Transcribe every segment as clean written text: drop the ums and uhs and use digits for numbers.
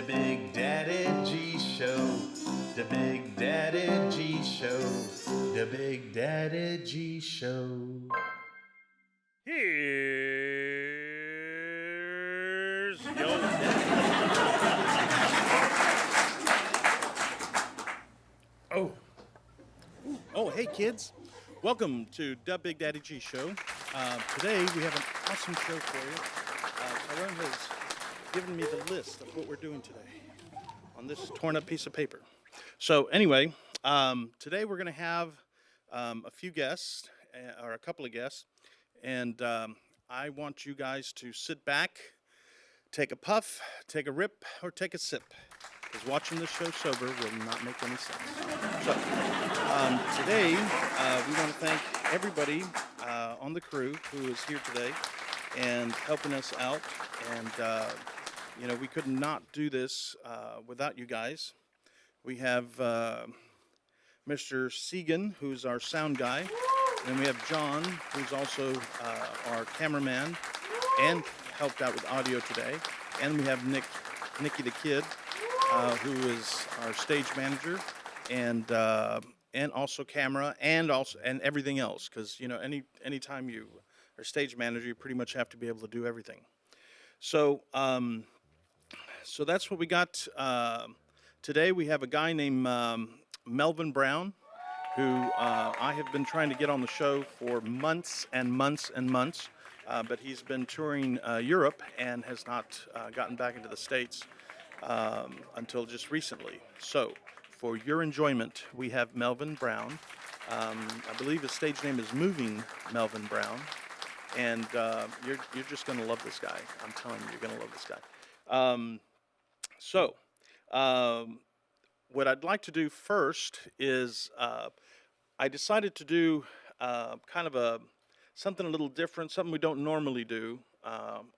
The Big Daddy G Show. The Big Daddy G Show. The Big Daddy G Show. Here's your Oh, hey kids. Welcome to the Big Daddy G Show. Today we have an awesome show for you. Tyrone has given me the list of what we're doing today on this torn up piece of paper. So anyway, today we're going to have a few guests, or a couple of guests, and I want you guys to sit back, take a puff, take a rip, or take a sip, because watching this show sober will not make any sense. So today we want to thank everybody on the crew who is here today and helping us out, and we could not do this without you guys. We have Mr. Segan, who's our sound guy, and we have John, who's also our cameraman and helped out with audio today, and we have Nikki the Kid, who is our stage manager and also camera and everything else, because anytime you are stage manager, you pretty much have to be able to do everything. So so that's what we got today. We have a guy named Melvin Brown, who I have been trying to get on the show for months and months and months, but he's been touring Europe and has not gotten back into the States until just recently. So for your enjoyment, we have Melvin Brown. I believe his stage name is Movin Melvin Brown, and you're just going to love this guy. I'm telling you, you're going to love this guy. What I'd like to do first is I decided to do kind of something a little different, something we don't normally do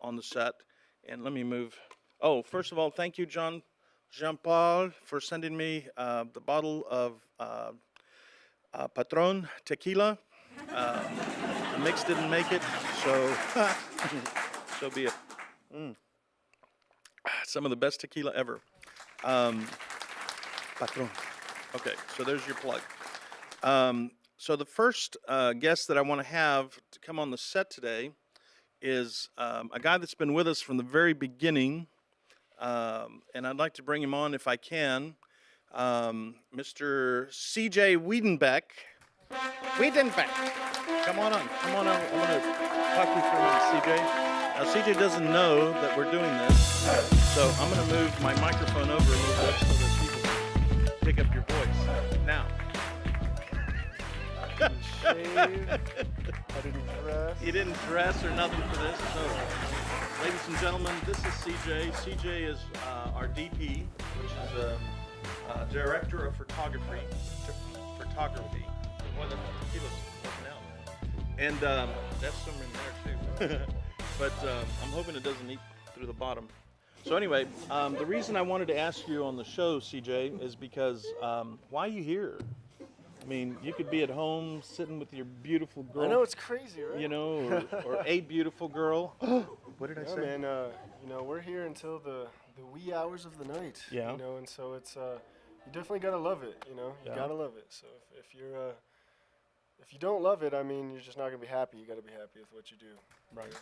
on the set. And let me move. Oh, first of all, thank you, Jean-Paul, for sending me the bottle of Patron tequila. The mix didn't make it, so so be it. Some of the best tequila ever. Patron. Okay, so there's your plug. So the first guest that I want to have to come on the set today is a guy that's been with us from the very beginning, and I'd like to bring him on if I can. Mr. CJ Wiedenbeck. Wiedenbeck. Come on on. I want to talk you through it, CJ. Now, CJ doesn't know that we're doing this, so I'm going to move my microphone over a little bit so that people can pick up your voice. Now. I didn't shave. I didn't dress. You didn't dress or nothing for this. So, ladies and gentlemen, this is CJ. CJ is our DP, which is a director of photography. Boy, the tequila's working out. And that's some in there too. But I'm hoping it doesn't eat through the bottom. So anyway, the reason I wanted to ask you on the show, CJ, is because why are you here? I mean, you could be at home sitting with your beautiful girl. I know, it's crazy, right? Or a beautiful girl. What did I say? Man, we're here until the wee hours of the night. Yeah. And so it's you definitely gotta love it. You Yeah. gotta love it. So if if you don't love it, I mean, you're just not gonna be happy. You gotta be happy with what you do. Right.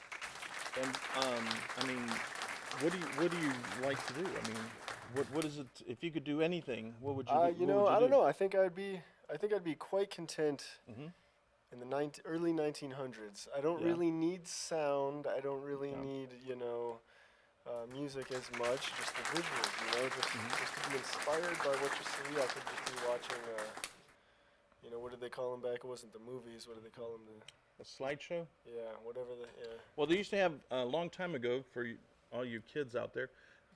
And I mean, what do you like to do? I mean, what is it? If you could do anything, what would you do? I don't know. I think I'd be quite content in the early 1900s. I don't really need sound. I don't really need music as much. Just the visuals. Just to be inspired by what you see. I could just be watching. What did they call them back? It wasn't the movies. What did they call them? A slideshow? Yeah, whatever Well, they used to have a long time ago, for all you kids out there,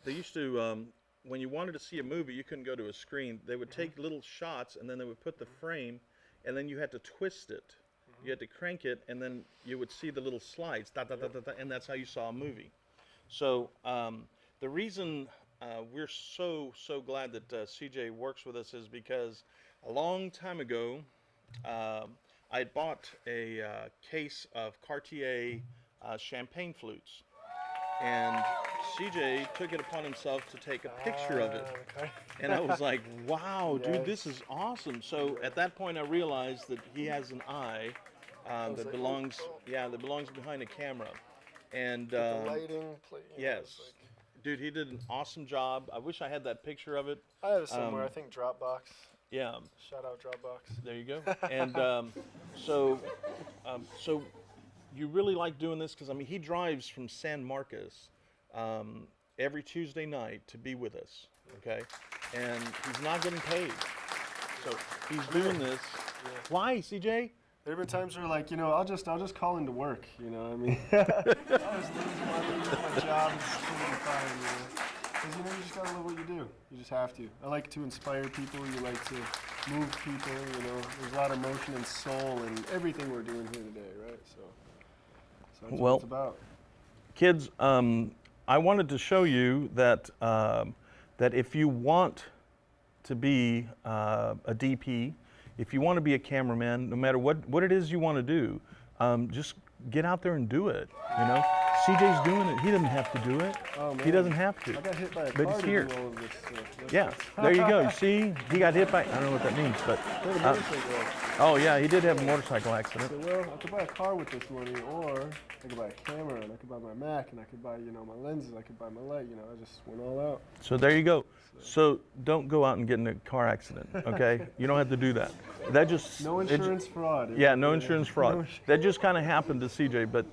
they used to, when you wanted to see a movie, you couldn't go to a screen. They would take little shots, and then they would put the frame, and then you had to twist it. You had to crank it, and then you would see the little slides, and that's how you saw a movie. So the reason we're so glad that CJ works with us is because a long time ago, I bought a case of Cartier champagne flutes, and CJ took it upon himself to take a picture of it. Okay. And I was like, wow, dude, Yes. this is awesome. So at that point, I realized that he has an eye was that like, belongs, oh. that belongs behind a camera. And Get the lighting, yes, it's like, dude, he did an awesome job. I wish I had that picture of it. I have it somewhere. I think Dropbox. Yeah, Shout out Dropbox. there you go. And so you really like doing this because I mean he drives from San Marcos every Tuesday night to be with us. Okay, and he's not getting paid, so he's doing this. Yeah. Why, CJ? There have been times where, like, I'll just call into work. I mean, I just lose money, lose my job, it's totally fine. Because you just gotta love what you do. You just have to. I like to inspire people. You like to move people. There's a lot of emotion and soul in everything we're doing here today, right? So that's what it's about. Kids, I wanted to show you that that if you want to be a DP, if you want to be a cameraman, no matter what it is you want to do, just get out there and do it. CJ's doing it. He doesn't have to do it. Oh, man. He doesn't have to. I got hit by a But car he's to here. do all of this stuff. Yeah, there you go. You see, he got hit by, I don't know what that means, but, oh yeah, he did have a motorcycle accident. So, well, I could buy a car with this money, or I could buy a camera, and I could buy my Mac, and I could buy, my lenses, I could buy my light, I just went all out. So there you go. So don't go out and get in a car accident, okay? You don't have to do that. That just No insurance fraud. Yeah, no insurance fraud. That just kind of happened to CJ, but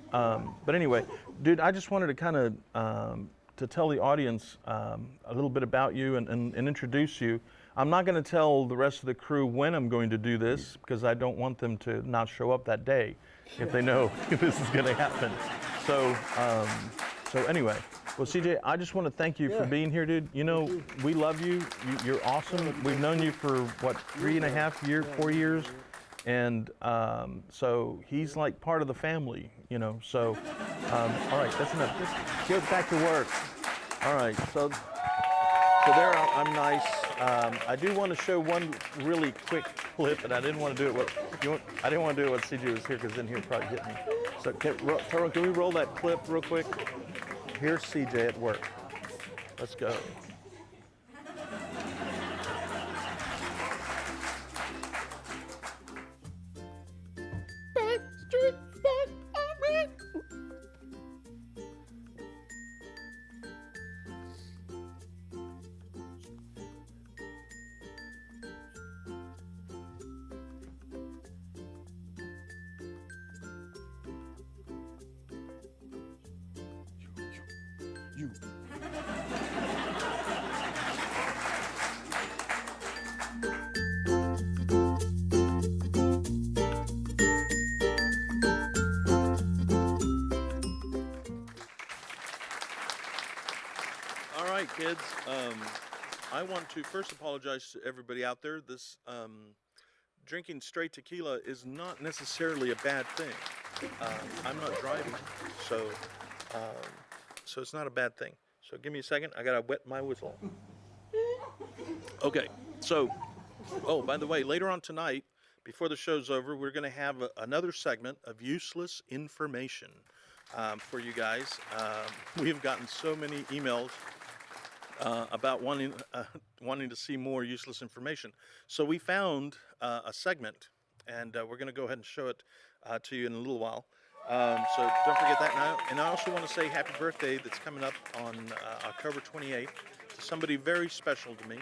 anyway, dude, I just wanted to kind of to tell the audience a little bit about you and introduce you. I'm not going to tell the rest of the crew when I'm going to do this because I don't want them to not show up that day if they know this is going to happen. So anyway. Well, CJ, I just want to thank you for being here, dude. We love you. You're awesome. We've known you for, what, 3.5 years, 4 years? And so he's like part of the family, So, all right, that's enough. Just get back to work. All right, so there I'm nice. I do want to show one really quick clip, and I didn't want to do it. I didn't want to do it when CJ was here because then he would probably hit me. So, Tyrone, can we roll that clip real quick? Here's CJ at work. Let's go. Backstreet back, all right. You. All right, kids. I want to first apologize to everybody out there. This drinking straight tequila is not necessarily a bad thing. I'm not driving, so it's not a bad thing. So give me a second. I gotta wet my whistle. Okay. So, by the way, later on tonight, before the show's over, we're gonna have another segment of useless information for you guys. We have gotten so many emails about wanting to see more useless information. So we found a segment, and we're going to go ahead and show it to you in a little while. So don't forget that now. And I also want to say happy birthday that's coming up on October 28th to somebody very special to me.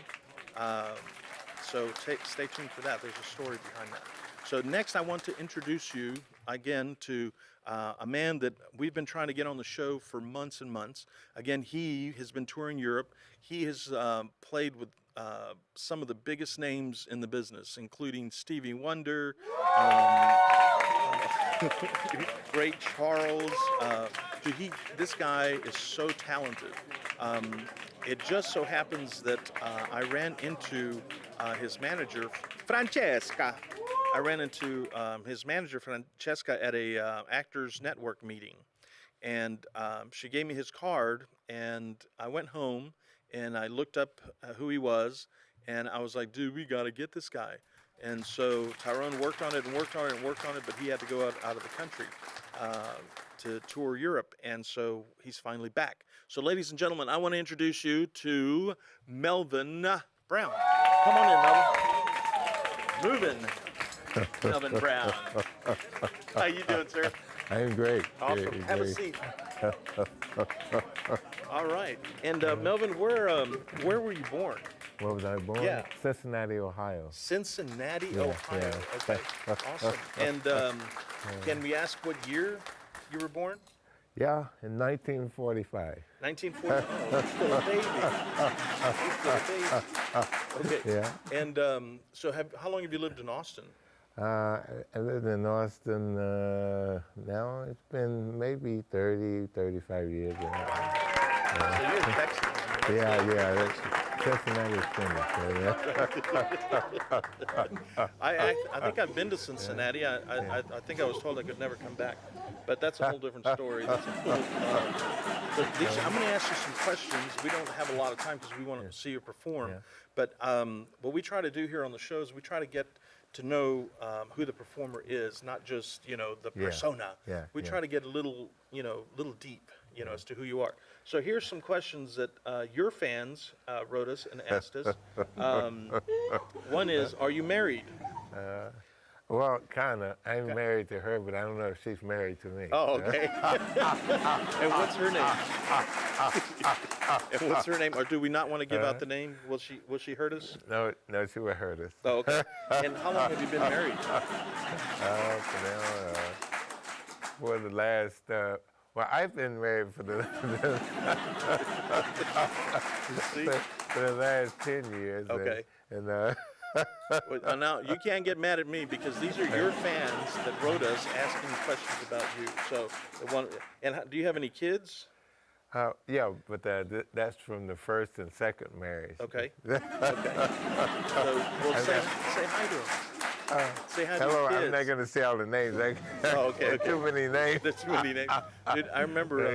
So stay tuned for that. There's a story behind that. So next I want to introduce you again to a man that we've been trying to get on the show for months and months. Again, he has been touring Europe. He has played with some of the biggest names in the business, including Stevie Wonder, Ray Charles. This guy is so talented. It just so happens that I ran into his manager, Francesca. I ran into his manager, Francesca, at a Actors Network meeting. And she gave me his card, and I went home, and I looked up who he was, and I was like, dude, we got to get this guy. And so Tyrone worked on it and worked on it and worked on it, but he had to go out of the country to tour Europe, and so he's finally back. So, ladies and gentlemen, I want to introduce you to Melvin Brown. Come on in, Melvin. Movin Melvin Brown. How you doing, sir? I'm great. Awesome. Great, Have a great. seat. All right. And Melvin, where were you born? Where was I born? Yeah. Cincinnati, Ohio. Cincinnati, Yeah, Ohio. yeah. Okay. Awesome. And can we ask what year you were born? Yeah, in 1945. 1940. Oh, you're still a baby. You're still a baby. Okay. Yeah. And so how long have you lived in Austin? I lived in Austin, now it's been maybe 30, 35 years. So you're in Texas. Yeah. Cincinnati is finished. I think I've been to Cincinnati. I think I was told I could never come back, but that's a whole different story. That's a whole, but I'm going to ask you some questions. We don't have a lot of time because we want to see you perform. Yeah. But what we try to do here on the show is we try to get to know who the performer is, not just the persona. Yeah, We yeah. try to get a little deep, as to who you are. So here's some questions that your fans wrote us and asked us. One is, are you married? Well, kind of. I'm married to her, but I don't know if she's married to me. Oh, okay. And what's her name? And what's her name? Or do we not want to give out the name? Will she hurt us? No, she would hurt us. Oh, okay. And how long have you been married? For the last, well, I've been married for the See? for the last 10 years. Okay. And Well, now, you can't get mad at me because these are your fans that wrote us asking questions about you. So, do you have any kids? yeah, but that's from the first and second marriage. Okay. Okay. So, well, say hi to them. Say hi to Hello, your kids. I'm not going to say all the names. Oh, okay. Too many names. There's too many names. Dude, I remember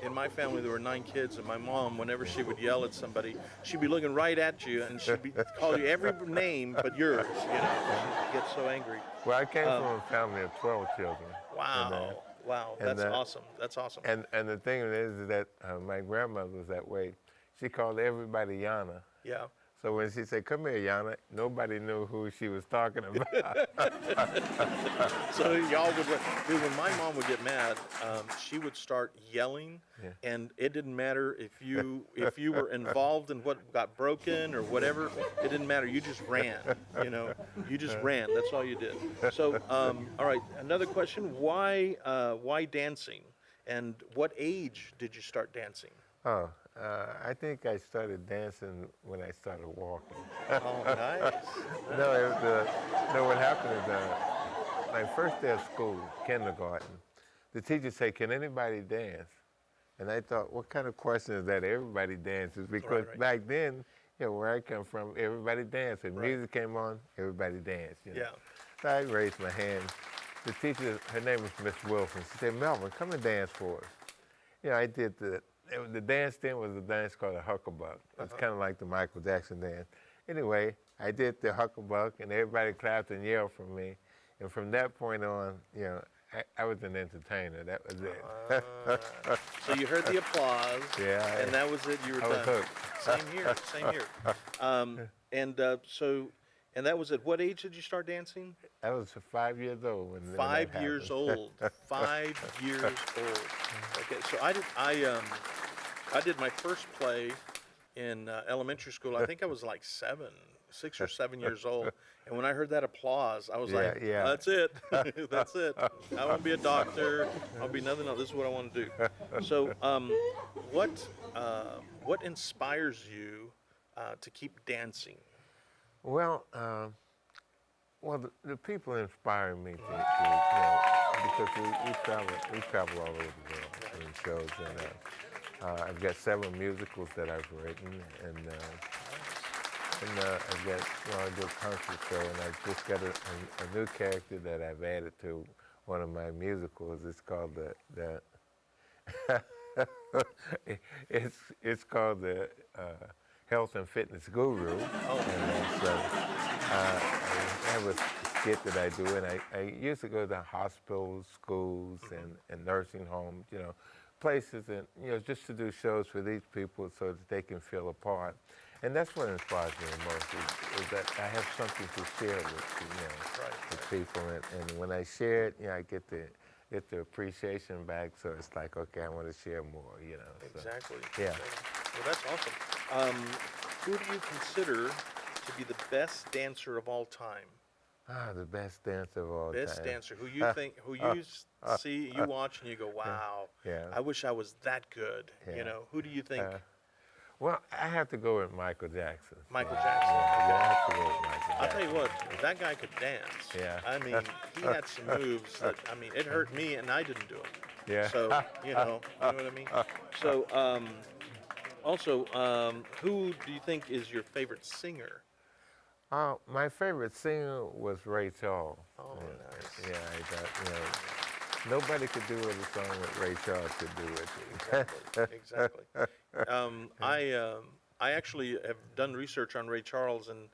in my family there were 9 kids, and my mom, whenever she would yell at somebody, she'd be looking right at you, and she'd call you every name but yours. She'd get so angry. Well, I came from a family of 12 children. Wow. Wow. That's awesome. That's awesome. And the thing is that my grandmother was that way. She called everybody Yana. Yeah. So when she said, "Come here, Yana," nobody knew who she was talking about. So y'all would, dude, when my mom would get mad, she would start yelling, and it didn't matter if you were involved in what got broken or whatever. It didn't matter. You just ran. You just ran. That's all you did. So, all right. Another question: Why dancing? And what age did you start dancing? Oh, I think I started dancing when I started walking. Oh, nice. No, what happened is my first day of school, kindergarten, the teacher said, "Can anybody dance?" And I thought, what kind of question is that? Everybody dances. Because back then, where I come from, everybody danced. When music came on, everybody danced. Yeah. So I raised my hand. The teacher, her name was Miss Wilson. She said, "Melvin, come and dance for us." I did the dance then was a dance called a hucklebuck. It's kind of like the Michael Jackson dance. Anyway, I did the hucklebuck, and everybody clapped and yelled for me. And from that point on, I was an entertainer. That was it. So you heard the applause, and that was it. You were I was done. hooked. Same here. And that was at what age did you start dancing? I was 5 years old when 5 years old. 5 years old. Okay, so I did my first play in elementary school. I think I was like 6 or 7 years old. And when I heard that applause, I was like, that's it. That's it. I won't be a doctor. I'll be nothing else. This is what I want to do. So what inspires you to keep dancing? Well, the people inspire me to because we travel all over the world doing shows, and I've got 7 musicals that I've written, and I've got I do a concert show, and I've just got a new character that I've added to one of my musicals. It's called it's called the Health and Fitness Guru. And so I have a skit that I do, and I used to go to hospitals, schools, and nursing homes, you know, places, and you know, just to do shows for these people so that they can feel a part. And that's what inspires me the most is that I have something to share with with people, and when I share it, you know, I get the appreciation back. So it's like, okay, I want to share more, you know. So, Exactly. yeah. Well, that's awesome. Who do you consider to be the best dancer of all time? The best dancer of all Best time. dancer, who you think, who you see, you watch, and you go, wow, Yeah. I wish I was that good. Yeah. You know, who do you think? Well, I have to go with Michael Jackson. Michael Jackson. Yeah, I have to go with Michael Jackson. I'll tell you what, that guy could dance. Yeah. I mean, he had some moves that, I mean, it hurt me, and I didn't do it. Yeah. So, you know what I mean? So, also, who do you think is your favorite singer? My favorite singer was Ray Charles. Oh, nice. Yeah, I thought, you know, nobody could do it a song what Ray Charles could do it. Exactly. I actually have done research on Ray Charles, and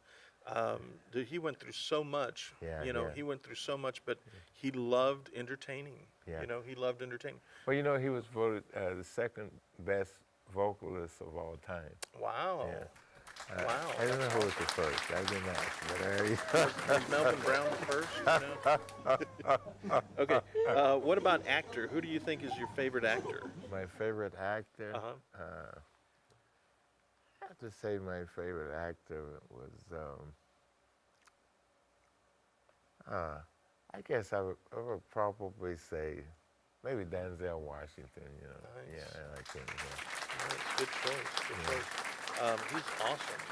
he went through so much. Yeah, you know, yeah. he went through so much, but he loved entertaining. Yeah. You know, he loved entertaining. Well, you know, he was voted the second best vocalist of all time. Wow. Yeah. Wow. I don't know who was the first. I didn't ask, but Was Melvin Brown the first? You know? Okay. What about actor? Who do you think is your favorite actor? my favorite actor. Uh-huh. I have to say my favorite actor was. I guess I would probably say maybe Denzel Washington. You know. Nice. Yeah, I like him. Nice. Good choice. Good choice. He's awesome.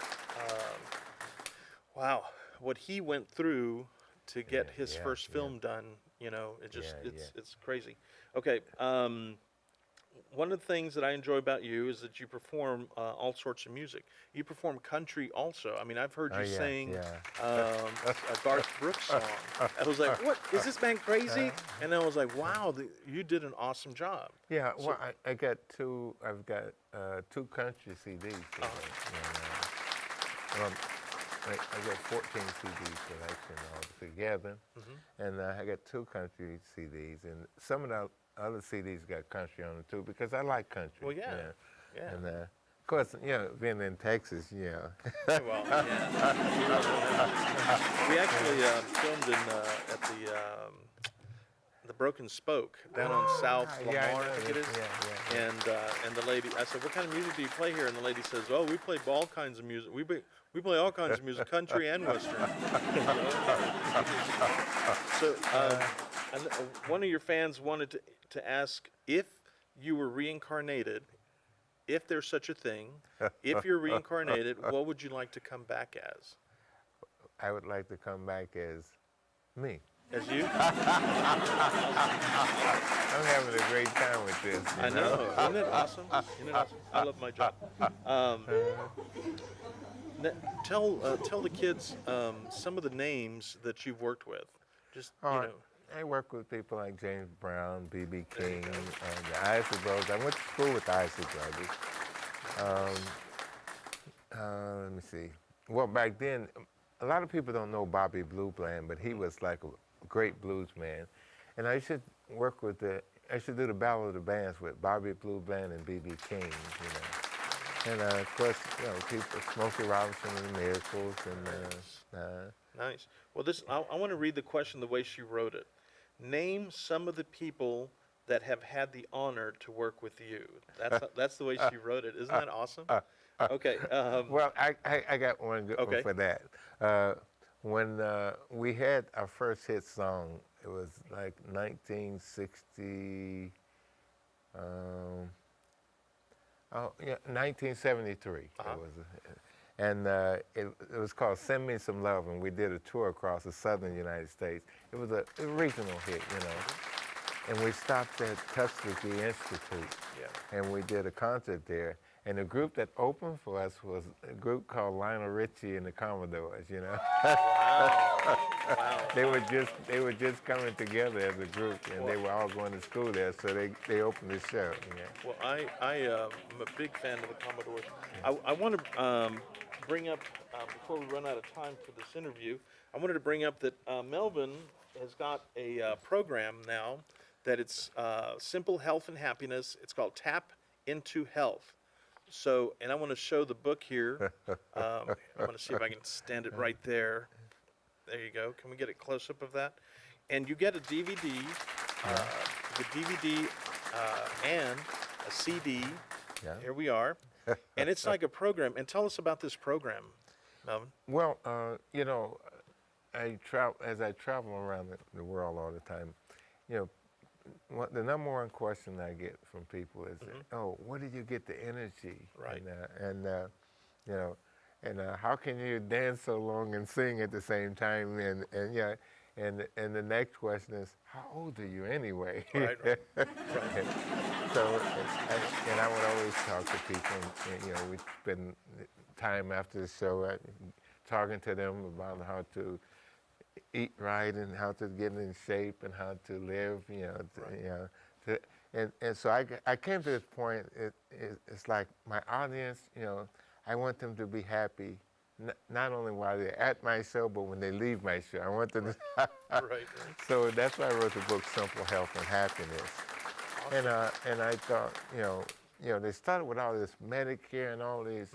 Wow, what he went through to get his first film done, you know, it's crazy. Okay, one of the things that I enjoy about you is that you perform all sorts of music. You perform country also. I mean, I've heard you sing a Garth Brooks song. I was like, what, is this man crazy? And I was like, wow, you did an awesome job. Yeah, well, I've got two country CDs. I got 14 CDs collection altogether, and I got two country CDs, and some of the other CDs got country on them too, because I like country. Well, yeah. And of course, you know, being in Texas, you know. Well, we actually filmed at the Broken Spoke down on South Lamar, I think it is. And the lady, I said, "What kind of music do you play here?" And the lady says, "Oh, we play all kinds of music. We play all kinds of music, country and western." So, and one of your fans wanted to ask if you were reincarnated, if there's such a thing, if you're reincarnated, what would you like to come back as? I would like to come back as me. As you? I'm having a great time with this. I know. Isn't it awesome? Isn't it awesome? I love my job. Tell the kids some of the names that you've worked with. Just, you know. I work with people like James Brown, B.B. King, the Isley Brothers. I went to school with the Isley Brothers. Let me see. Well, back then, a lot of people don't know Bobby Blue Bland, but he was like a great blues man. And I should work with I should do the Battle of the Bands with Bobby Blue Bland and B.B. King, you know. And of course, you know, people, Smokey Robinson and the Miracles, and Nice. Well, I want to read the question the way she wrote it. Name some of the people that have had the honor to work with you. That's the way she wrote it. Isn't that awesome? Okay. Well, I got one good one for that. When we had our first hit song, it was like 1960. 1973. It was, and it was called "Send Me Some Love," and we did a tour across the southern United States. It was a regional hit, you know. And we stopped at Tuskegee Institute, and we did a concert there. And the group that opened for us was a group called Lionel Richie and the Commodores, you know. Wow. They were just coming together as a group, and they were all going to school there, so they opened the show. Yeah. Well, I am a big fan of the Commodores. I want to bring up before we run out of time for this interview, I wanted to bring up that Melvin has got a program now that it's Simple Health and Happiness. It's called Tap into Health. So, and I want to show the book here. I want to see if I can stand it right there. There you go. Can we get a close-up of that? And you get a DVD, and a CD. Yeah. Here we are. And it's like a program. And tell us about this program, Melvin. Well, you know, as I travel around the world all the time, you know, the number one question I get from people is, "Oh, where did you get the energy?" Right. And you know, and how can you dance so long and sing at the same time? And yeah, and the next question is, how old are you anyway? Right. Right. So, and I would always talk to people, and you know, we spend time after the show talking to them about how to eat right and how to get in shape and how to live, you know, you know. And so I came to this point. It's like my audience, you know, I want them to be happy, not only while they're at my show, but when they leave my show. I want them to. Right. So that's why I wrote the book, Simple Health and Happiness. Awesome. And I thought, you know, they started with all this Medicare and all these,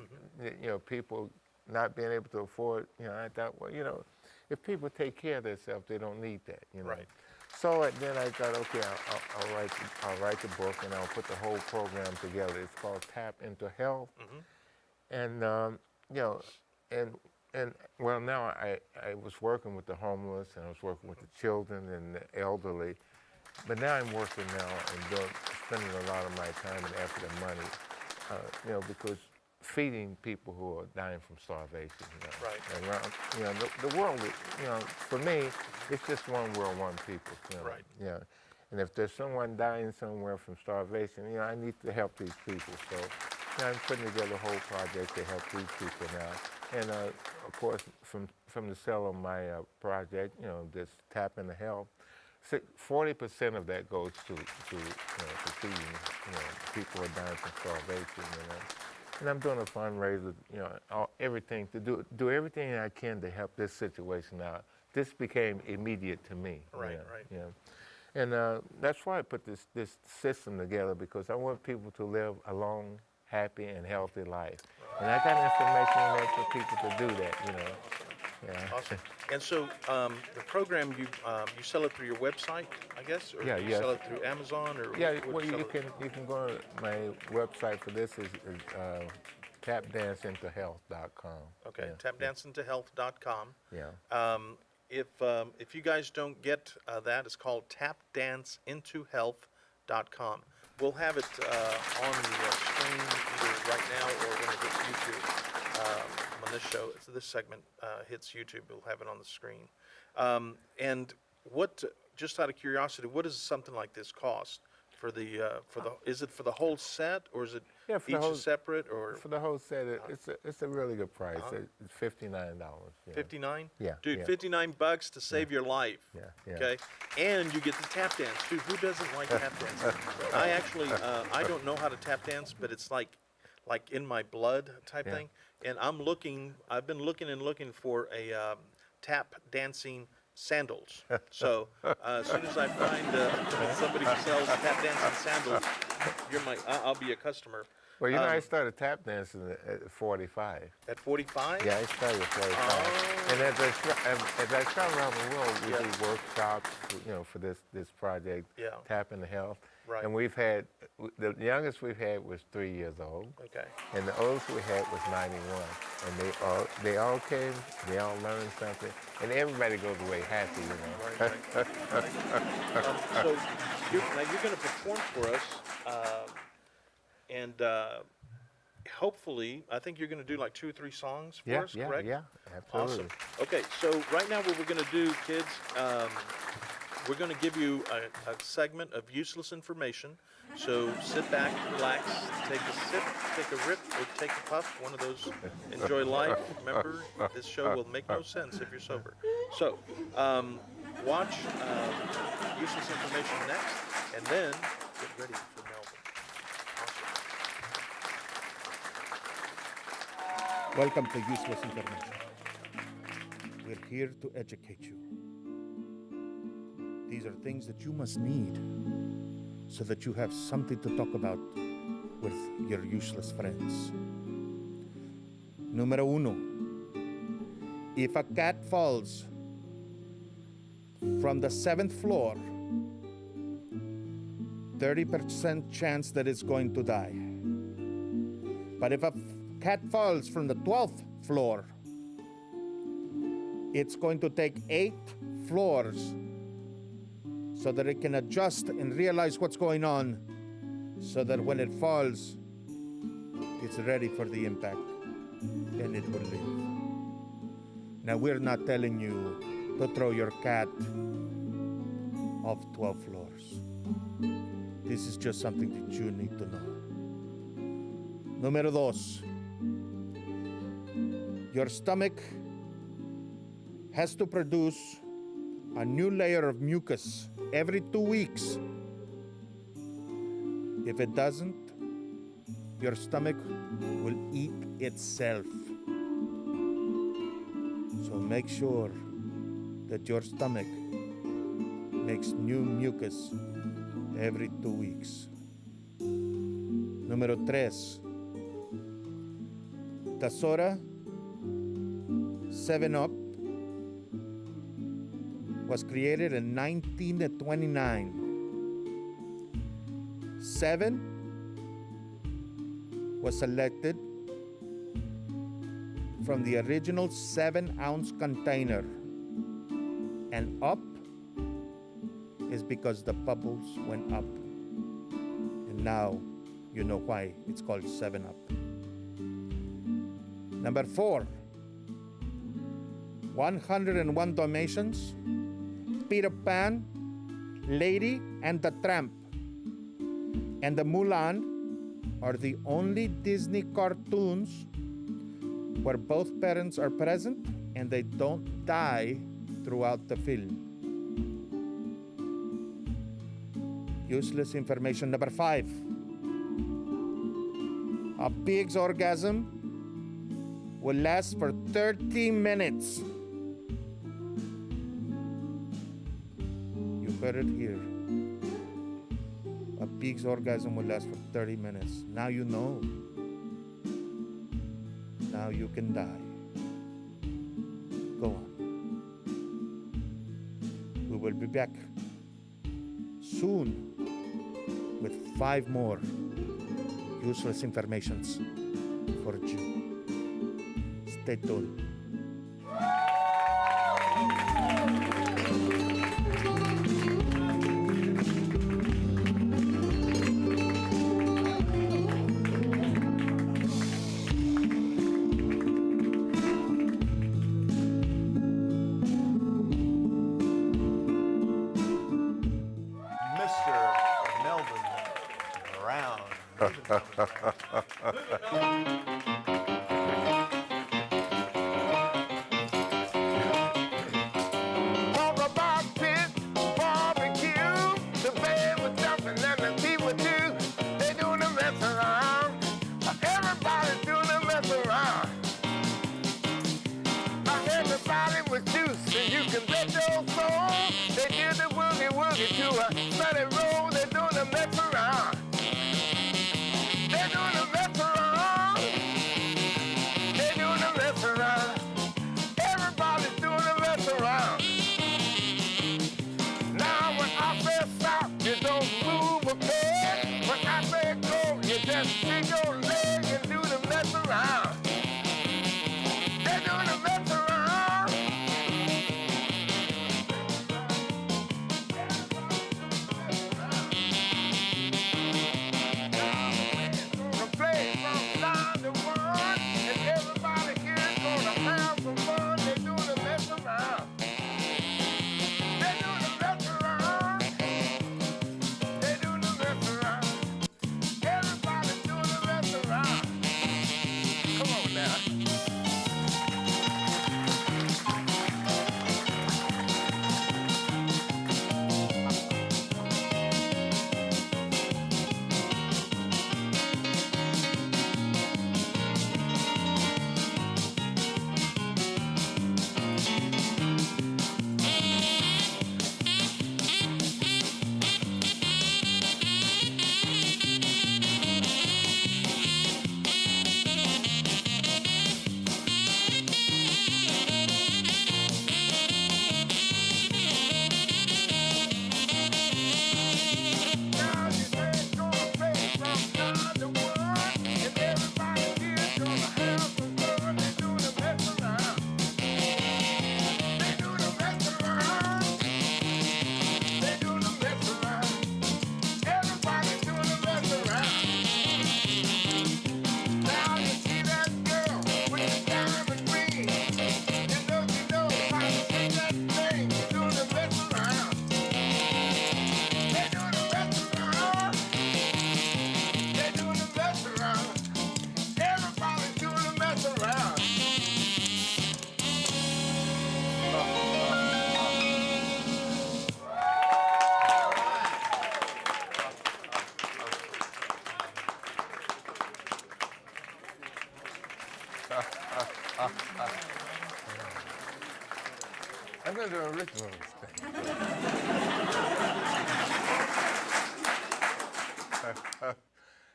you know, people not being able to afford. You know, I thought, well, you know, if people take care of themselves, they don't need that. You know. Right. So then I thought, okay, I'll write the book and I'll put the whole program together. It's called Tap into Health. And you know, and well, now I was working with the homeless and I was working with the children and the elderly, but now I'm working now and spending a lot of my time and effort and money, you know, because feeding people who are dying from starvation. You know. Right. And around, you know, the world, you know, for me, it's just one world, one people. You know. Right. Yeah. And if there's someone dying somewhere from starvation, you know, I need to help these people. So, you know, I'm putting together a whole project to help these people now. And of course, from the sale of my project, you know, this Tap into Health, 40% of that goes to feeding, you know, people who are dying from starvation. You know. And I'm doing a fundraiser, you know, everything to do everything I can to help this situation out. This became immediate to me. Right. You know, Right. You know. And that's why I put this system together, because I want people to live a long, happy, and healthy life. And I got information in there for people to do that, you know. Yeah. Awesome. And so the program, you sell it through your website, I guess, or Yeah, you yes. sell it through Amazon, or Yeah, where well, do you sell it? can go to my website for this is tapdanceintohealth.com. Okay, Yeah. tapdanceintohealth.com. Yeah. If you guys don't get that, it's called tapdanceintohealth.com. We'll have it on the screen either right now or when it hits YouTube. On this show, so this segment hits YouTube, we'll have it on the screen. And what, just out of curiosity, what does something like this cost? Is it for the whole set, or is it Yeah, for each the whole, is separate, or for the whole set, it's a really good price. It's $59. Yeah. 59? Yeah, Dude, yeah. $59 to save your life. Yeah, yeah. Okay, and you get the tap dance. Dude, who doesn't like tap dance? I actually, I don't know how to tap dance, but it's like in my blood type Yeah. thing. And I've been looking for a tap dancing sandals. So as soon as I find somebody who sells tap dancing sandals, I'll be a customer. Well, you know, I started tap dancing at 45. At 45? Yeah, I started at 45. Oh. And as I travel around the world, we Yeah. do workshops, you know, for this project, Yeah. Tap into Health. Right. And we've had, the youngest we've had was 3 years old. Okay. And the oldest we had was 91. And they all came, they all learned something, and everybody goes away happy, you know. Right. So you're going to perform for us, and hopefully, I think you're going to do like 2 or 3 songs for us, correct? Yeah, absolutely. Awesome. Okay, so right now what we're going to do, kids, we're going to give you a segment of useless information. So sit back, relax, take a sip, take a rip, or take a puff, one of those. Enjoy life. Remember, this show will make no sense if you're sober. So watch useless information next, and then get ready for Melvin. Awesome. Welcome to Useless Information. We're here to educate you. These are things that you must need so that you have something to talk about with your useless friends. Numero uno. If a cat falls from the 7th floor, 30% chance that it's going to die. But if a cat falls from the 12th floor, it's going to take 8 floors so that it can adjust and realize what's going on, so that when it falls, it's ready for the impact and it will live. Now, we're not telling you to throw your cat off 12 floors. This is just something that you need to know. Número dos. Your stomach has to produce a new layer of mucus every 2 weeks. If it doesn't, your stomach will eat itself. So make sure that your stomach makes new mucus every 2 weeks. Número tres. The soda 7-Up was created in 1929. 7 was selected from the original 7-ounce container, and up is because the bubbles went up. And now you know why it's called 7-Up. Number 4, 101 Dalmatians, Peter Pan, Lady and the Tramp, and the Mulan are the only Disney cartoons where both parents are present and they don't die throughout the film. Useless information. Number 5. A pig's orgasm will last for 30 minutes. You heard it here. A pig's orgasm will last for 30 minutes. Now you know. Now you can die. Go on. We will be back soon with 5 more useless informations for you. Stay tuned. Mr. Melvin around. Talk about pit, barbecue. The band was jumping and the people too. They doing the mess around. Everybody's doing the mess around. Everybody was juice, and you can bet your soul. They do the woogie woogie to a sunny roll. They're doing the mess around. They're doing the mess around. I'm going to do an original thing.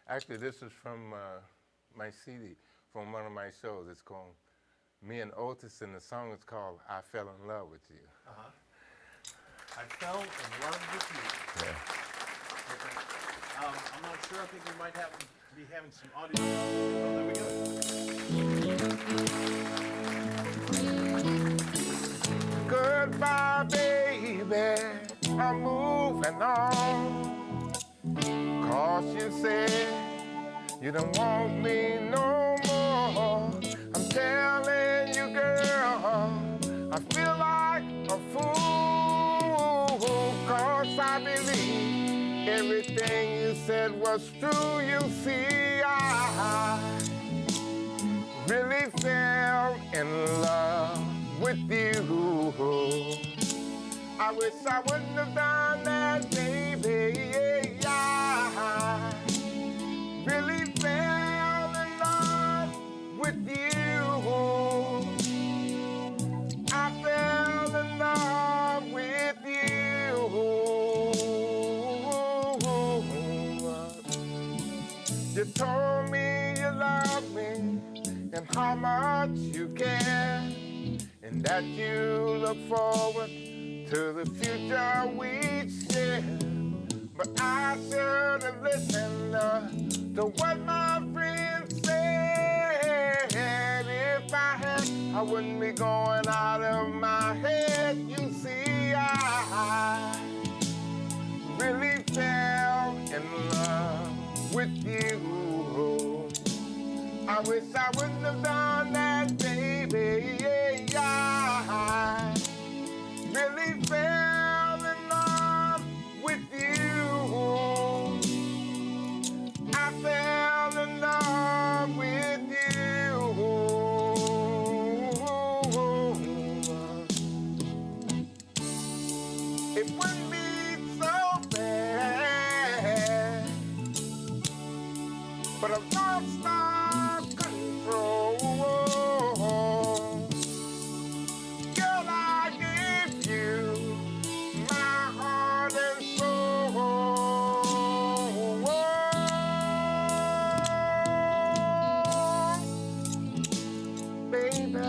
Actually, this is from my CD, from one of my shows. It's called Me and Otis, and the song is called I Fell in Love with You. I fell in love with you. Yeah. Okay. I'm not sure. I think we might be having some audio. Oh, there we go. Goodbye, baby, I'm moving on. 'Cause you said you don't want me no more. I'm telling you, girl, I feel like a fool. 'Cause I believe everything you said was true. You see, I really fell in love with you. I wish I wouldn't have done that, baby. I really fell in love with you. I fell in love with you. You told me you loved me and how much you care, and that you look forward to the future we'd share. But I should have listened to what my friends said. If I had, I wouldn't be going out of my head. You see, I really fell in love with you. I wish I wouldn't have done that, baby. I really fell in love with you. I fell in love with you. It wouldn't be so bad, but I've lost all control. Girl, I give you my heart and soul. Baby.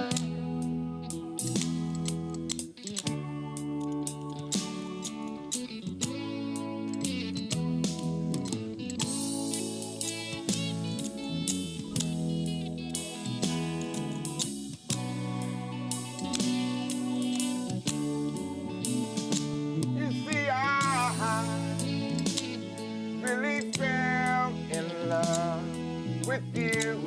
You see, I really fell in love with you.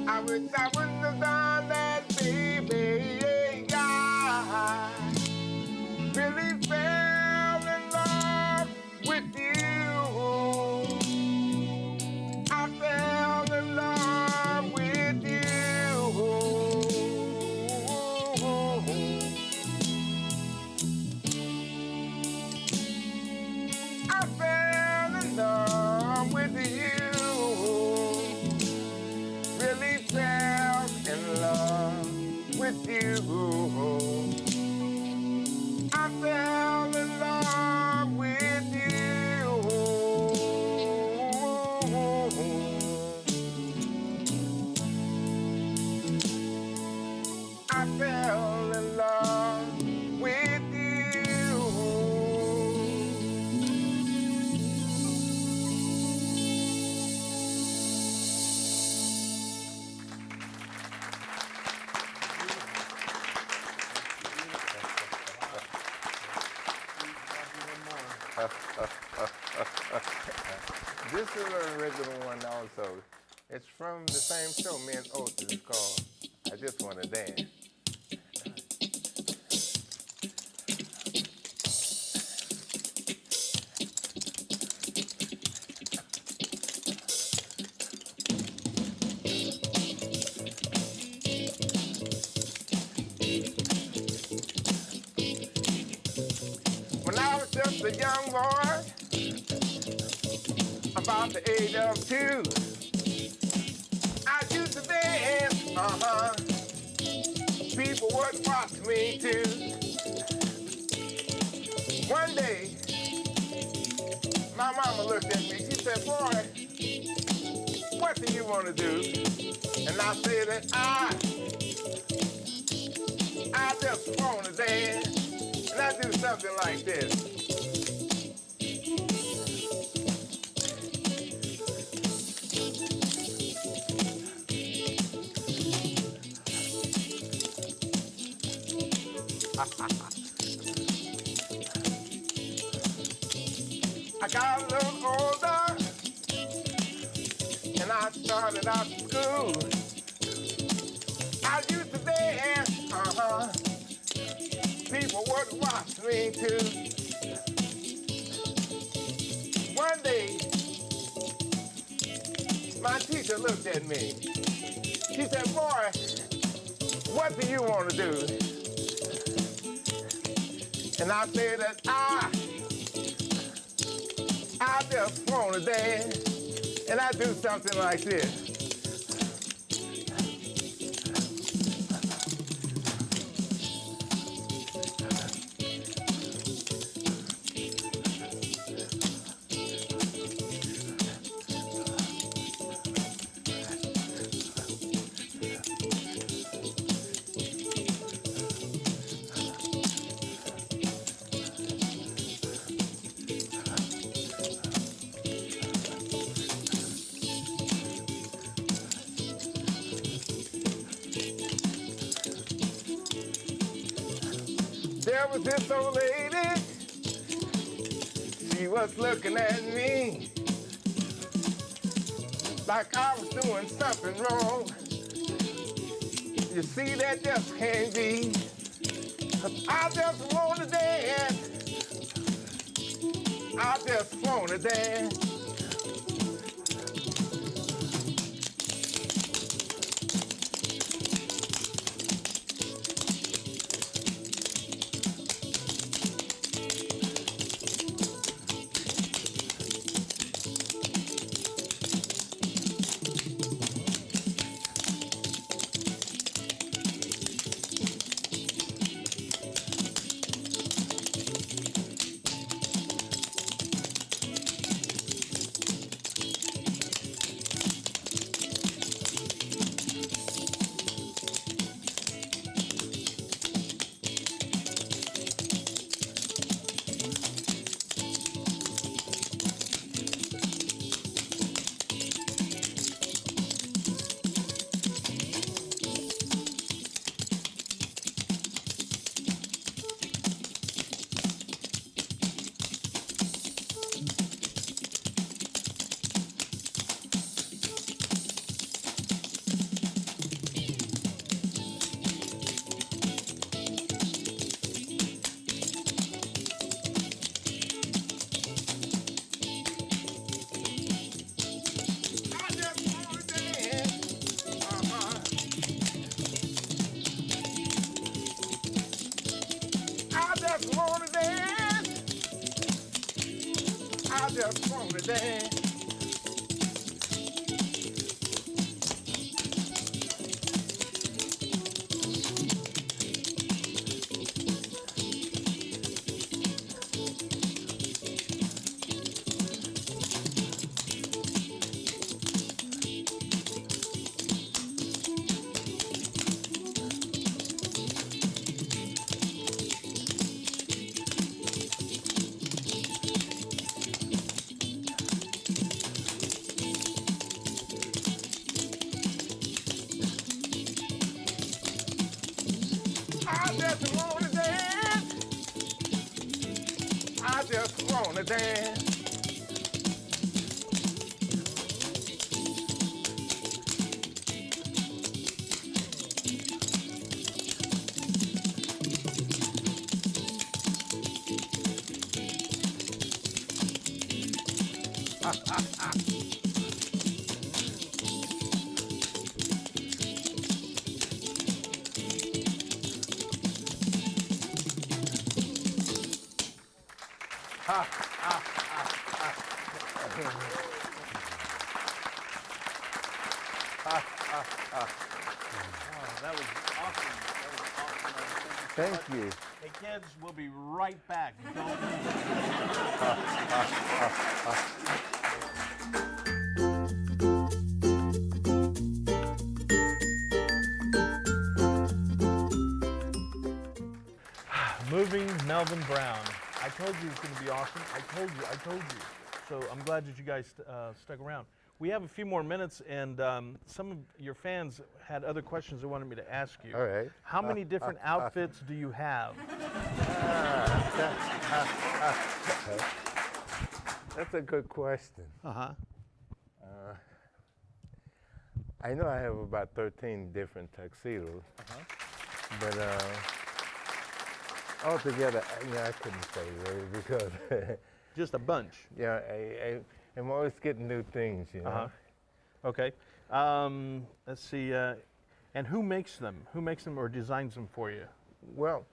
I wish I wouldn't have done that, baby. I really fell in love with you. I fell in love with you. I fell in love with you. Really fell in love with you. I fell in love with you. I fell in love with you. This is an original one also. It's from the same show, Me and Otis. It's called I Just Wanna Dance. When I was just a young boy, about the age of 2, I used to dance watch me too. One day, my mama looked at me. She said, boy, what do you want to do? And I said that I just want to dance. And I do something like this. I got a little older, and I started out school. I used to dance, people would watch me too. One day, my teacher looked at me. She said, boy, what do you want to do? And I said that I just want to dance, and I do something like this. There was this old lady, she was looking at me like I was doing something wrong. You see, that just can't be, 'cause I just want to dance. I just want to dance. I just want to dance. I just want to dance. I just want to dance. Wow, that was awesome. That was awesome. Thank you Thank you. Hey, kids, we'll be right back. Don't Moving Melvin Brown. I told you it was going to be awesome. I told you. So I'm glad that you guys stuck around. We have a few more minutes, and some of your fans had other questions they wanted me to ask you. All right. How many different outfits do you have? That's a good question. Uh-huh. I know I have about 13 different tuxedos, but altogether, I couldn't say really because, Just a bunch. yeah, I'm always getting new things, Okay. Let's see. And who makes them? Who makes them or designs them for you? Well,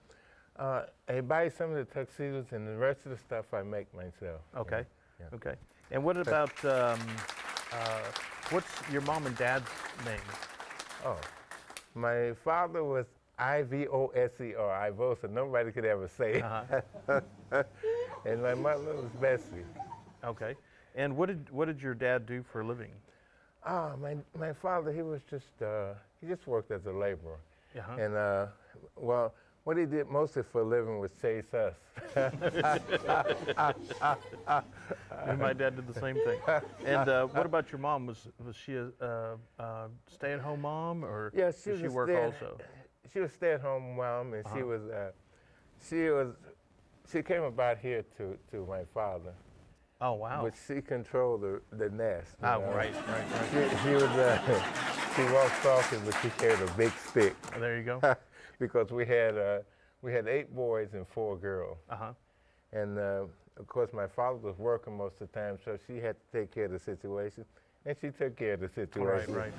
I buy some of the tuxedos, and the rest of the stuff I make myself. Okay. Yeah. Okay. And what about what's your mom and dad's name? Oh, my father was Ivoser, Ivosa. Nobody could ever say it. And my mother was Bessie. Okay. And what did your dad do for a living? My father, he was just he just worked as a laborer. Uh-huh. And well, what he did mostly for a living was chase us. And my dad did the same thing. And what about your mom? Was she a stay-at-home mom, or Yeah, did she work also? She was a stay-at-home mom, and she came about here to my father. Oh wow. But she controlled the nest. you Oh know. right. She was she walked talking, but she carried a big stick There you go. because we had 8 boys and 4 girls. Uh-huh. And of course, my father was working most of the time, so she had to take care of the situation, and she took care of the situation. Right.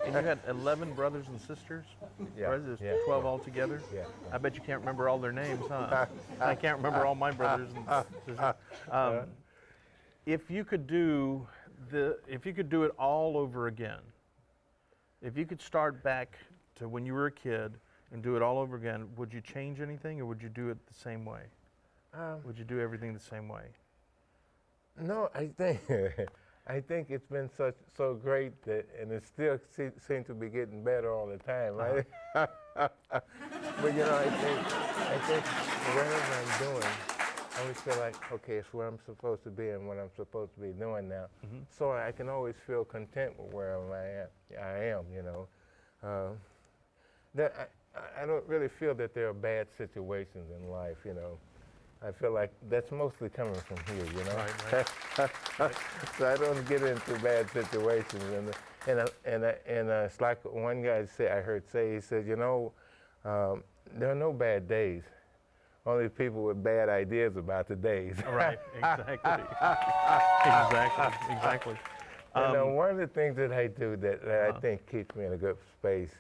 And you had 11 brothers and sisters? Yeah, Brothers, yeah. 12 altogether? Yeah. I bet you can't remember all their names, huh? I can't remember all my brothers and sisters. If you could do it all over again, if you could start back to when you were a kid and do it all over again, would you change anything, or would you do it the same way? Would you do everything the same way? No, I think it's been so great that, and it still seems to be getting better all the time, right? But I think whatever I'm doing, I always feel like, okay, it's where I'm supposed to be and what I'm supposed to be doing now. So I can always feel content with where I am. That I don't really feel that there are bad situations in life. I feel like that's mostly coming from here. Right. So I don't get into bad situations, and it's like one guy I heard say, he said, there are no bad days, only people with bad ideas about the days. Right, exactly. Exactly. One of the things that I do that I think keeps me in a good space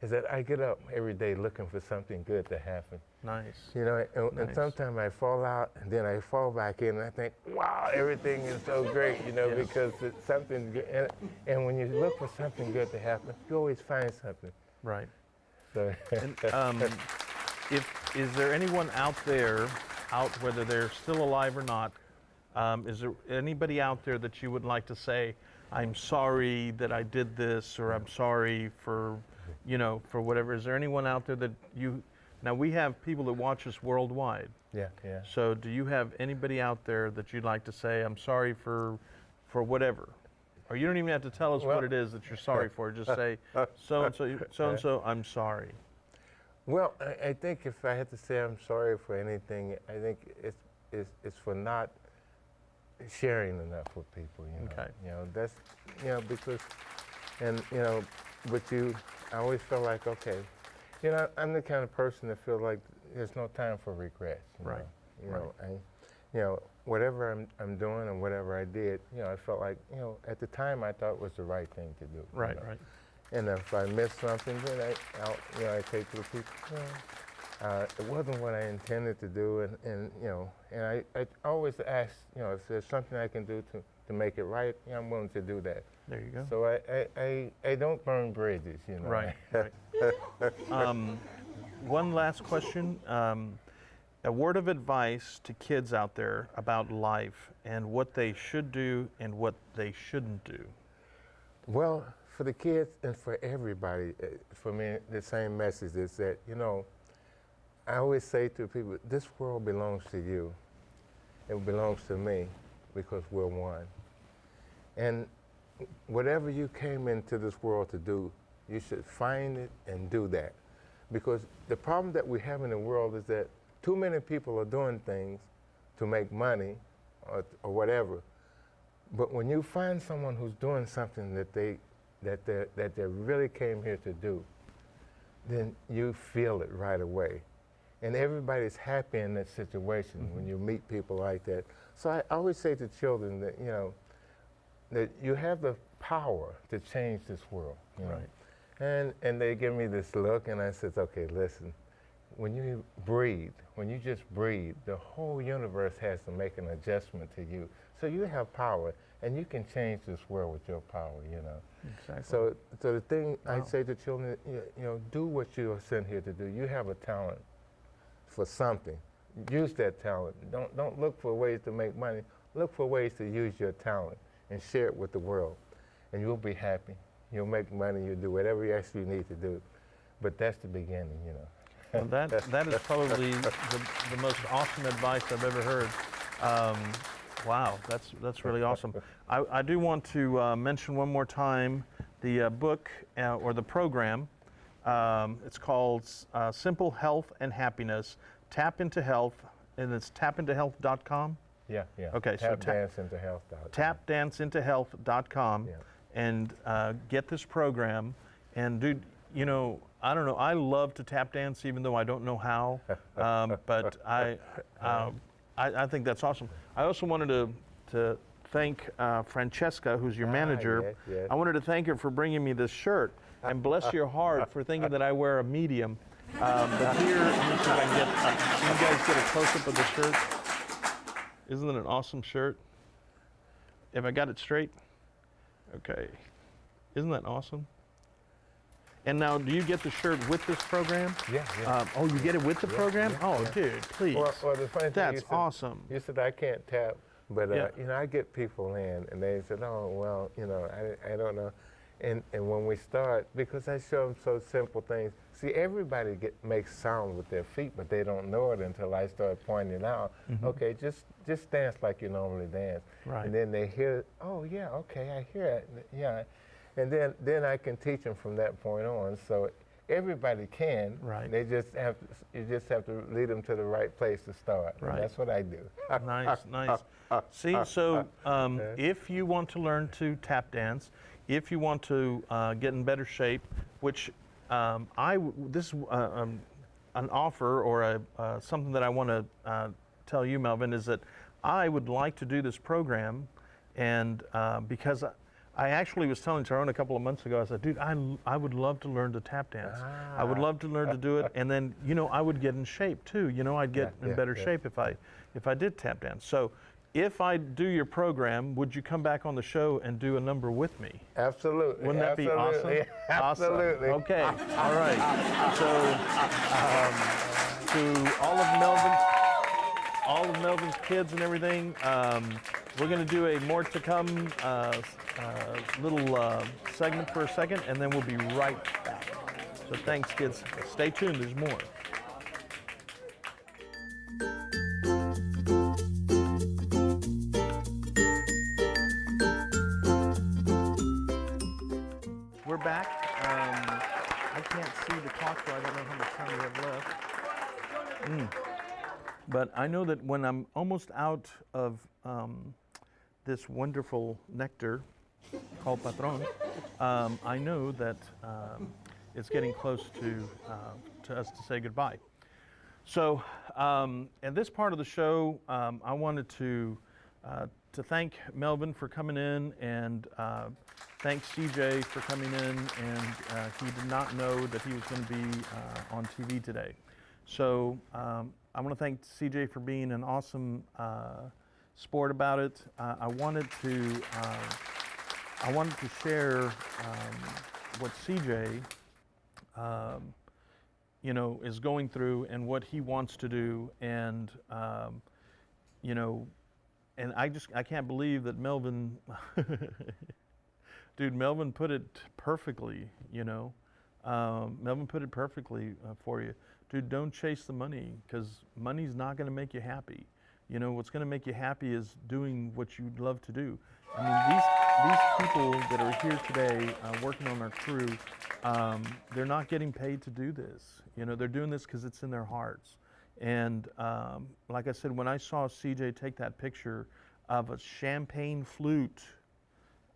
is that I get up every day looking for something good to happen. Nice. And sometimes I fall out, and then I fall back in, and I think, wow, everything is so great, because it's something good. And when you look for something good to happen, you always find something. Right. So And, is there anyone out there, whether they're still alive or not, is there anybody out there that you would like to say, I'm sorry that I did this, or I'm sorry for whatever? Is there anyone out there that now we have people that watch us worldwide. Yeah. So do you have anybody out there that you'd like to say, I'm sorry for whatever? Or you don't even have to tell us what it is that you're sorry for. Just say, so-and-so, I'm sorry. Well, I think if I had to say I'm sorry for anything, I think it's for not sharing enough with people. Okay. That's because, but I always feel like, okay, I'm the kind of person that feels like there's no time for regrets. Right. Whatever I'm doing and whatever I did, I felt like, at the time I thought was the right thing to do. Right. And if I missed something, then I take to the people, it wasn't what I intended to do, and I always ask, if there's something I can do to make it right, I'm willing to do that. There you go. So I don't burn bridges, Right. one last question. A word of advice to kids out there about life and what they should do and what they shouldn't do. Well, for the kids and for everybody, for me, the same message is that, you know, I always say to people, this world belongs to you. It belongs to me because we're one. And whatever you came into this world to do, you should find it and do that. Because the problem that we have in the world is that too many people are doing things to make money or whatever. But when you find someone who's doing something that they really came here to do, then you feel it right away. And everybody's happy in that situation when you meet people like that. So I always say to children that, you know, that you have the power to change this world. You know? Right. And they give me this look, and I said, okay, listen, when you breathe, when you just breathe, the whole universe has to make an adjustment to you. So you have power, and you can change this world with your power, you know. Exactly. So the thing I say to children, you know, do what you are sent here to do. You have a talent for something. Use that talent. Don't look for ways to make money. Look for ways to use your talent and share it with the world, and you'll be happy. You'll make money. You'll do whatever else you need to do. But that's the beginning, you know. Well, that is probably the most awesome advice I've ever heard. Wow, that's really awesome. I do want to mention one more time the book or the program. It's called Simple Health and Happiness, Tap into Health, and it's tapintohealth.com. Yeah. Okay, so tapdanceintohealth.com. tapdanceintohealth.com, and get this program. And dude, you know, I don't know. I love to tap dance, even though I don't know how. But I think that's awesome. I also wanted to thank Francesca, who's your manager. Yes. I wanted to thank her for bringing me this shirt. And bless your heart for thinking that I wear a medium. But here, let me see if I can you guys get a close-up of the shirt. Isn't it an awesome shirt? Have I got it straight? Okay. Isn't that awesome? And now, do you get the shirt with this program? Yeah. Oh, you get it with the program? Dude, please. Well, the funny thing, That's awesome. You said I can't tap, but you know, I get people in, and they said, "Oh, well, you know, I don't know." And when we start, because I show them so simple things. See, everybody makes sound with their feet, but they don't know it until I start pointing out. Okay, just dance like you normally dance. Right. And then they hear, oh yeah, okay, I hear it, yeah. And then I can teach them from that point on. So everybody can. Right. You just have to lead them to the right place to start. Right. And that's what I do. Nice. See, so if you want to learn to tap dance, if you want to get in better shape, which this is an offer or something that I want to tell you, Melvin, is that I would like to do this program, and because I actually was telling Tyrone a couple of months ago, I said, dude, I would love to learn to tap dance. I would love to learn to do it, and then, you know, I would get in shape too. You know, I'd get in better shape if I did tap dance. So if I do your program, would you come back on the show and do a number with me? Absolutely. Wouldn't that be awesome? Absolutely. Awesome. Okay. All right. So to all of Melvin's kids and everything, we're going to do a more to come little segment for a second, and then we'll be right back. So thanks, kids. Stay tuned. There's more. We're back. I can't see the clock, so I don't know how much time we have left. But I know that when I'm almost out of this wonderful nectar called Patron, I know that it's getting close to us to say goodbye. So at this part of the show, I wanted to thank Melvin for coming in, and thank CJ for coming in, and he did not know that he was going to be on TV today. So I want to thank CJ for being an awesome sport about it. I wanted to share what CJ is going through and what he wants to do, and you know, and I can't believe that Melvin, dude, Melvin put it perfectly, Melvin put it perfectly for you. Dude, don't chase the money, because money's not going to make you happy. What's going to make you happy is doing what you love to do. I mean, these people that are here today working on our crew, they're not getting paid to do this. They're doing this because it's in their hearts. And like I said, when I saw CJ take that picture of a champagne flute,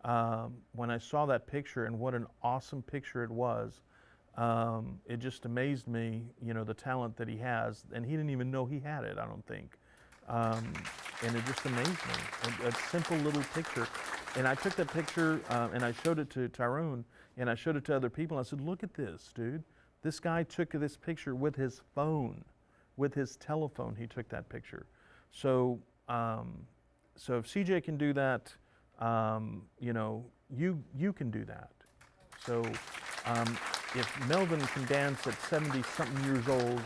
when I saw that picture and what an awesome picture it was, it just amazed me, the talent that he has. And he didn't even know he had it, I don't think. And it just amazed me, a simple little picture. And I took that picture and I showed it to Tyrone, and I showed it to other people. I said, look at this, dude. This guy took this picture with his phone, with his telephone. He took that picture. So, so if CJ can do that, you can do that. So if Melvin can dance at 70-something years old,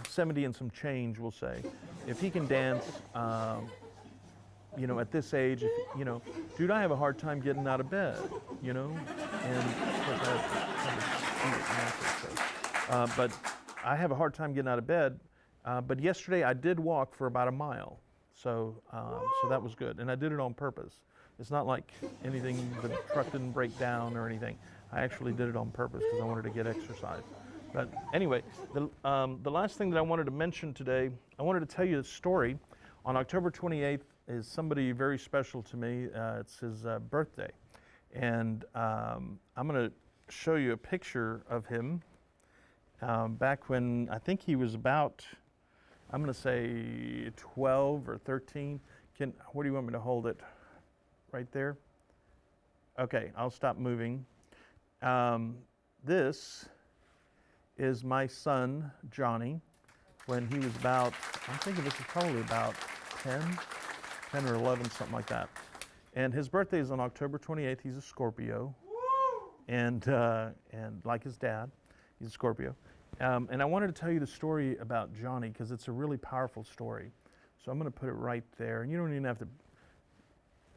70 and some change, we'll say. If he can dance, at this age, dude, I have a hard time getting out of bed, and of course but I have a hard time getting out of bed. But yesterday I did walk for about a mile, so that was good, and I did it on purpose. It's not like anything, the truck didn't break down or anything. I actually did it on purpose because I wanted to get exercise. But anyway, the last thing that I wanted to mention today, I wanted to tell you a story. On October 28th is somebody very special to me. It's his birthday. And I'm going to show you a picture of him back when I think he was about, I'm going to say 12 or 13. Where do you want me to hold it? Right there? Okay, I'll stop moving. This is my son, Johnny, when he was about, I'm thinking this is probably about 10 or 11, something like that. And his birthday is on October 28th. He's a Scorpio. And like his dad, he's a Scorpio. And I wanted to tell you the story about Johnny because it's a really powerful story. So I'm going to put it right there. And you don't even have to,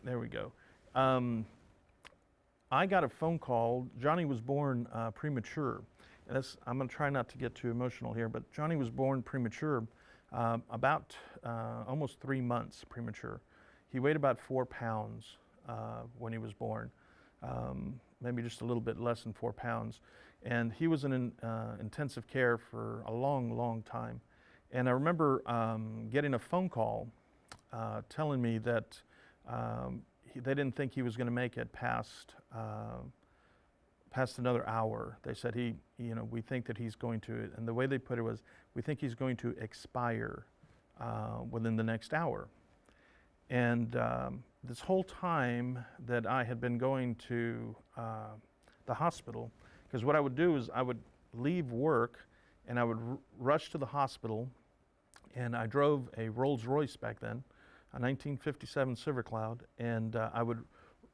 there we go. I got a phone call. Johnny was born premature. And I'm going to try not to get too emotional here, but Johnny was born premature, about almost 3 months premature. He weighed about 4 pounds when he was born, maybe just a little bit less than 4 pounds. And he was in intensive care for a long, long time. And I remember getting a phone call telling me that they didn't think he was going to make it past another hour. They said we think that he's going to, and the way they put it was, we think he's going to expire within the next hour. And this whole time that I had been going to the hospital, because what I would do is I would leave work and I would rush to the hospital, and I drove a Rolls Royce back then, a 1957 Silver Cloud, and I would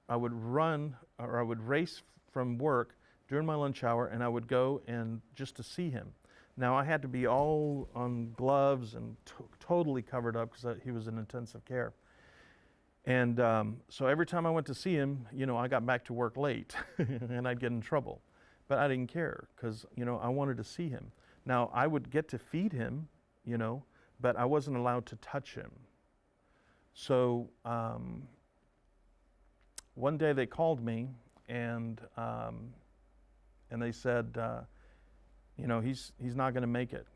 run, or I would race from work during my lunch hour, and I would go and just to see him. Now I had to be all on gloves and totally covered up because he was in intensive care. And so every time I went to see him, I got back to work late and I'd get in trouble. But I didn't care because, I wanted to see him. Now I would get to feed him, but I wasn't allowed to touch him. So one day they called me and they said, he's not going to make it.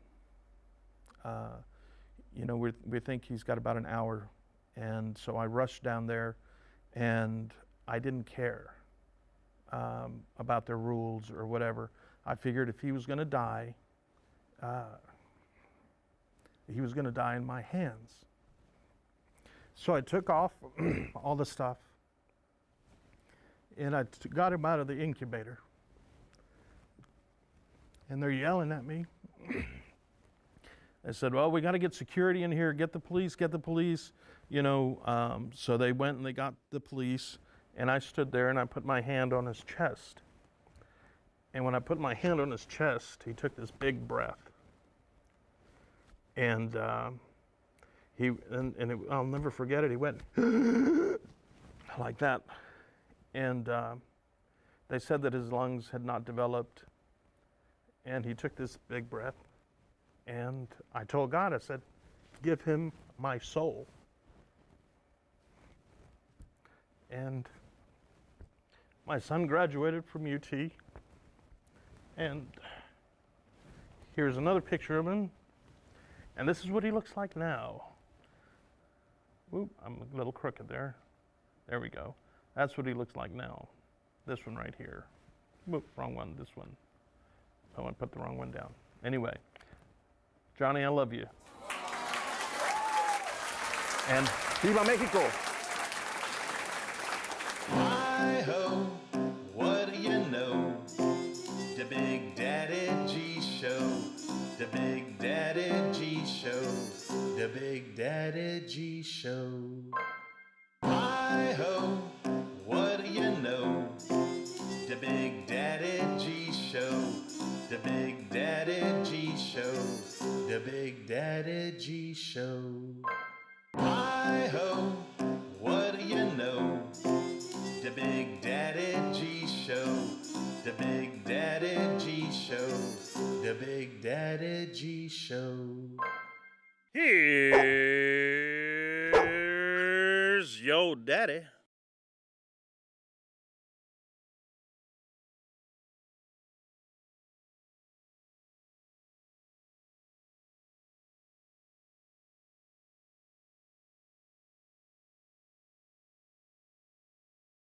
We think he's got about an hour. And so I rushed down there, and I didn't care about their rules or whatever. I figured if he was going to die, he was going to die in my hands. So I took off all the stuff, and I got him out of the incubator. And they're yelling at me. They said, well, we got to get security in here, get the police. So they went and they got the police, and I stood there and I put my hand on his chest. And when I put my hand on his chest, he took this big breath. And I'll never forget it. He went like that. And they said that his lungs had not developed. And he took this big breath. And I told God, I said, give him my soul. And my son graduated from UT. And here's another picture of him. And this is what he looks like now. Oop, I'm a little crooked there. There we go. That's what he looks like now. This one right here. Oop, wrong one, this one. Oh, I put the wrong one down. Anyway, Johnny, I love you. And Viva Mexico! Hi-ho, what do you know? The Big Daddy G Show. The Big Daddy G Show. The Big Daddy G Show. Hi-ho, what do you know? The Big Daddy G Show. The Big Daddy G Show. The Big Daddy G Show. Hi-ho, what do you know? The Big Daddy G Show. The Big Daddy G Show. The Big Daddy G Show. Here's your daddy.